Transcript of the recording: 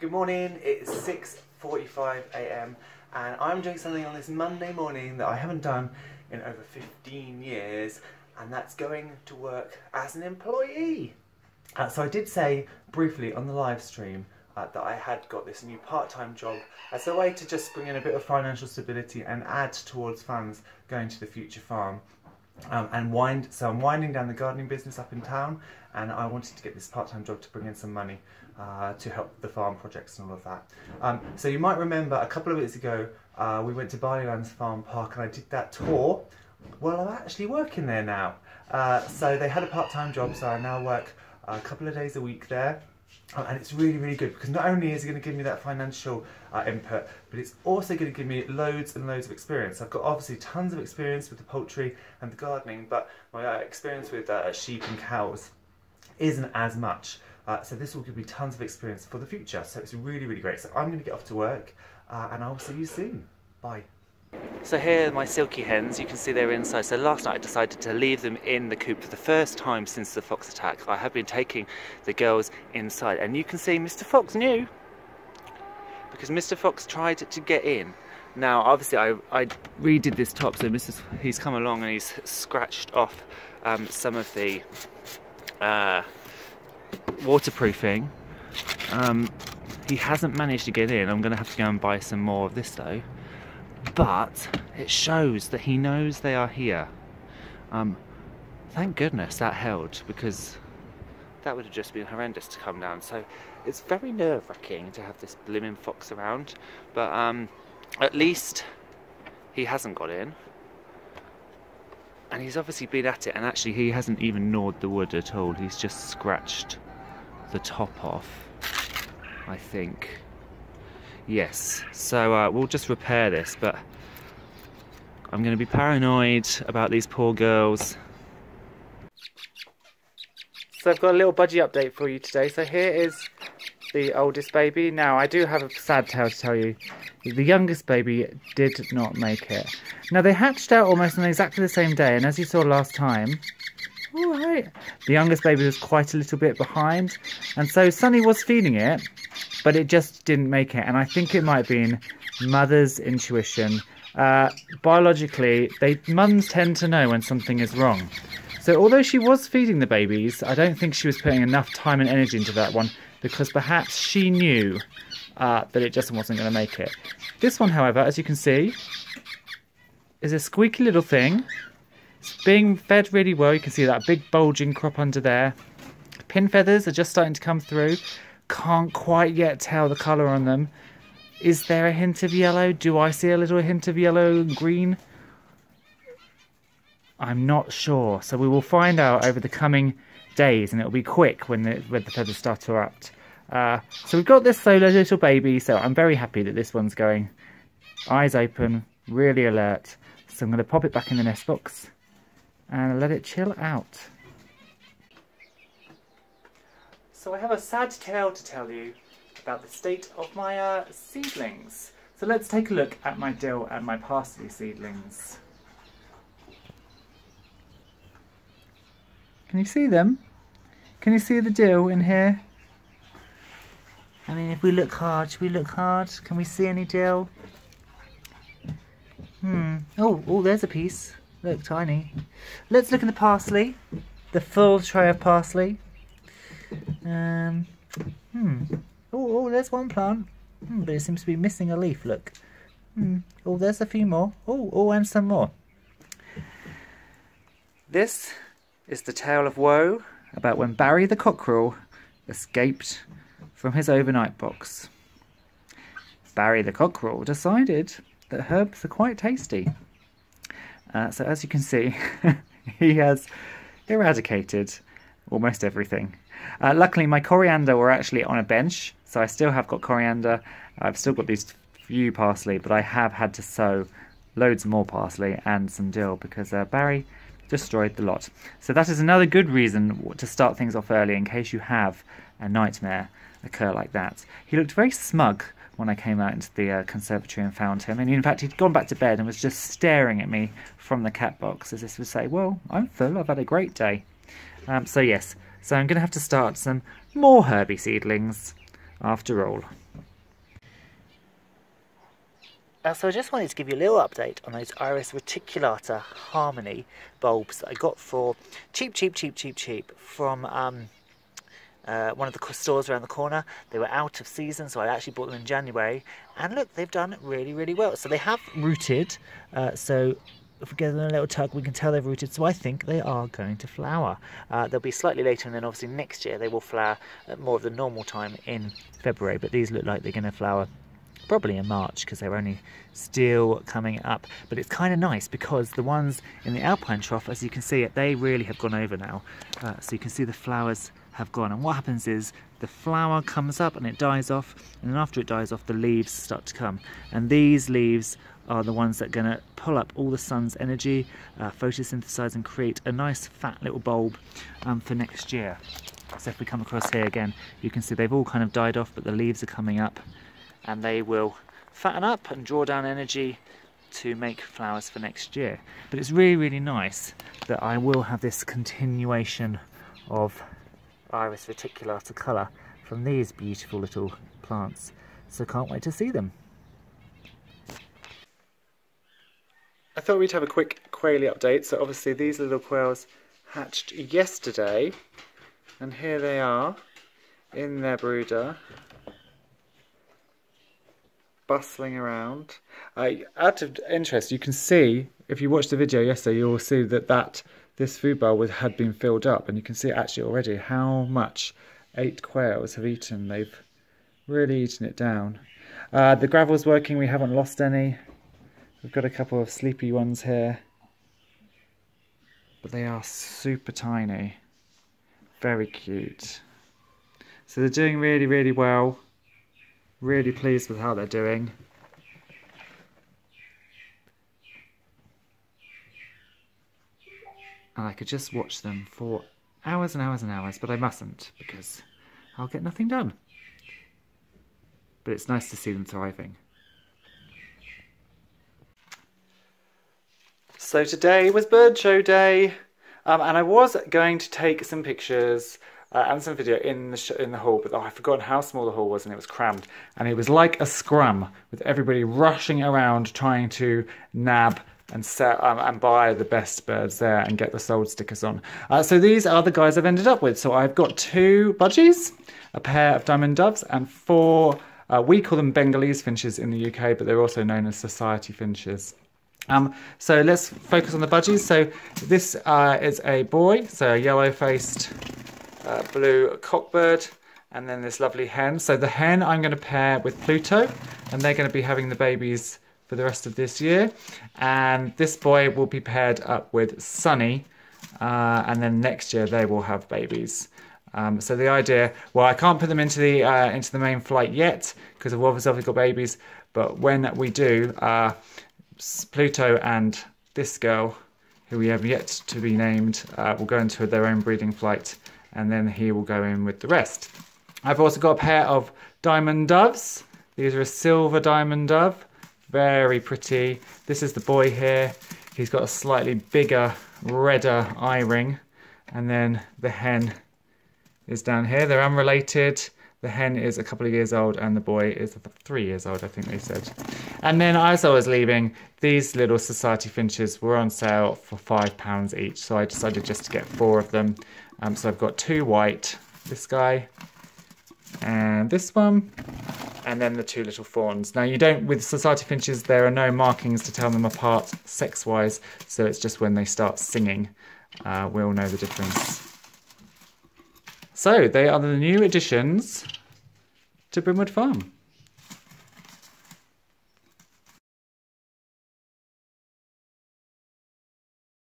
Good morning, it's 6:45 AM and I'm doing something on this Monday morning that I haven't done in over 15 years, and that's going to work as an employee. So I did say briefly on the live stream that I had got this new part-time job as a way to just bring in a bit of financial stability and add towards funds going to the future farm. So I'm winding down the gardening business up in town, and I wanted to get this part-time job to bring in some money to help the farm projects and all of that. So you might remember a couple of weeks ago we went to Barleylands Farm Park and I did that tour. Well, I'm actually working there now. So they had a part-time job, so I now work a couple of days a week there. And it's really, really good because not only is it going to give me that financial input, but it's also going to give me loads and loads of experience. I've got obviously tons of experience with the poultry and the gardening, but my experience with sheep and cows isn't as much. So this will give me tons of experience for the future. So it's really, really great. So I'm going to get off to work and I'll see you soon. Bye. So here are my silky hens. You can see they're inside. So last night I decided to leave them in the coop for the first time since the fox attack. I have been taking the girls inside, and you can see Mr. Fox knew, because Mr. Fox tried to get in. Now obviously I redid this top, so he's come along and he's scratched off some of the waterproofing. He hasn't managed to get in. I'm going to have to go and buy some more of this though. But it shows that he knows they are here. Thank goodness that held, because that would have just been horrendous to come down. So it's very nerve-wracking to have this blimmin' fox around, but at least he hasn't got in. And he's obviously been at it, and actually he hasn't even gnawed the wood at all. He's just scratched the top off, I think. Yes, so we'll just repair this, but I'm going to be paranoid about these poor girls. So I've got a little Budgie update for you today. So here is the oldest baby. Now I do have a sad tale to tell you. The youngest baby did not make it. Now they hatched out almost on exactly the same day, and as you saw last time, alright, the youngest baby was quite a little bit behind, and so Sunny was feeding it, but it just didn't make it. And I think it might have been mother's intuition. Biologically, mums tend to know when something is wrong. So although she was feeding the babies, I don't think she was putting enough time and energy into that one, because perhaps she knew that it just wasn't going to make it. This one, however, as you can see, is a squeaky little thing. It's being fed really well. You can see that big bulging crop under there. Pin feathers are just starting to come through. Can't quite yet tell the colour on them. Is there a hint of yellow? Do I see a little hint of yellow and green? I'm not sure. So we will find out over the coming days, and it'll be quick when the feathers start to erupt. So we've got this solo little baby, so I'm very happy that this one's going. Eyes open, really alert. So I'm going to pop it back in the nest box and let it chill out. So I have a sad tale to tell you about the state of my seedlings. So let's take a look at my dill and my parsley seedlings. Can you see them? Can you see the dill in here? I mean, if we look hard, should we look hard? Can we see any dill? Oh, there's a piece. Look, tiny. Let's look at the parsley. The full tray of parsley. Oh, there's one plant. But it seems to be missing a leaf, look. Oh, there's a few more. Oh, and some more. This is the tale of woe about when Barry the cockerel escaped from his overnight box. Barry the cockerel decided that herbs are quite tasty. So as you can see, he has eradicated almost everything. Luckily my coriander were actually on a bench, so I still have got coriander. I've still got these few parsley, but I have had to sow loads more parsley and some dill because Barry destroyed the lot. So that is another good reason to start things off early in case you have a nightmare occur like that. He looked very smug when I came out into the conservatory and found him, and in fact he'd gone back to bed and was just staring at me from the cat box as if to say, well, I'm full, I've had a great day. So yes, so I'm going to have to start some more herby seedlings after all. So I just wanted to give you a little update on those Iris reticulata Harmony bulbs that I got for cheap from one of the stores around the corner. They were out of season, so I actually bought them in January. And look, they've done really well. So they have rooted. So if we give them a little tug, we can tell they've rooted. So I think they are going to flower. They'll be slightly later, and then obviously next year they will flower at more of the normal time in February. But these look like they're going to flower probably in March, because they're only still coming up. But it's kind of nice because the ones in the alpine trough, as you can see, they really have gone over now. So you can see the flowers have gone, and what happens is the flower comes up and it dies off, and then after it dies off the leaves start to come, and these leaves are the ones that are going to pull up all the sun's energy, photosynthesize and create a nice fat little bulb for next year. So if we come across here again, you can see they've all kind of died off, but the leaves are coming up, and they will fatten up and draw down energy to make flowers for next year. But it's really nice that I will have this continuation of Iris reticulata colour from these beautiful little plants, so can't wait to see them. I thought we'd have a quick quaily update. So obviously these little quails hatched yesterday, and here they are in their brooder, bustling around. Out of interest, you can see, if you watched the video yesterday, you will see that this food bowl had been filled up, and you can see actually already how much 8 quails have eaten. They've really eaten it down. The gravel's working, we haven't lost any. We've got a couple of sleepy ones here, but they are super tiny, very cute. So they're doing really well. Really pleased with how they're doing. And I could just watch them for hours and hours, but I mustn't, because I'll get nothing done. But it's nice to see them thriving. So today was bird show day, and I was going to take some pictures and some video in the hall, but I've forgotten how small the hall was, and it was crammed, and it was like a scrum with everybody rushing around trying to nab and set and buy the best birds there and get the sold stickers on. So these are the guys I've ended up with. So I've got 2 budgies, a pair of diamond doves, and 4 we call them Bengalese finches in the UK, but they're also known as society finches. So let's focus on the budgies. So this is a boy, so a yellow-faced blue cockbird, and then this lovely hen. So the hen I'm going to pair with Pluto, and they're going to be having the babies for the rest of this year. And this boy will be paired up with Sunny, and then next year they will have babies. So the idea, well, I can't put them into the main flight yet because I've obviously got babies, but when we do, Pluto and this girl, who we have yet to be named, will go into their own breeding flight, and then he will go in with the rest. I've also got a pair of diamond doves. These are a silver diamond dove, very pretty. This is the boy here. He's got a slightly bigger, redder eye ring, and then the hen is down here. They're unrelated. The hen is a couple of years old, and the boy is 3 years old, I think they said. And then as I was leaving, these little society finches were on sale for £5 each, so I decided just to get 4 of them. So I've got 2 white, this guy, and this one, and then the 2 little fawns. Now you don't, with society finches, there are no markings to tell them apart sex-wise, so it's just when they start singing, we'll know the difference. So they are the new additions to Brimwood Farm.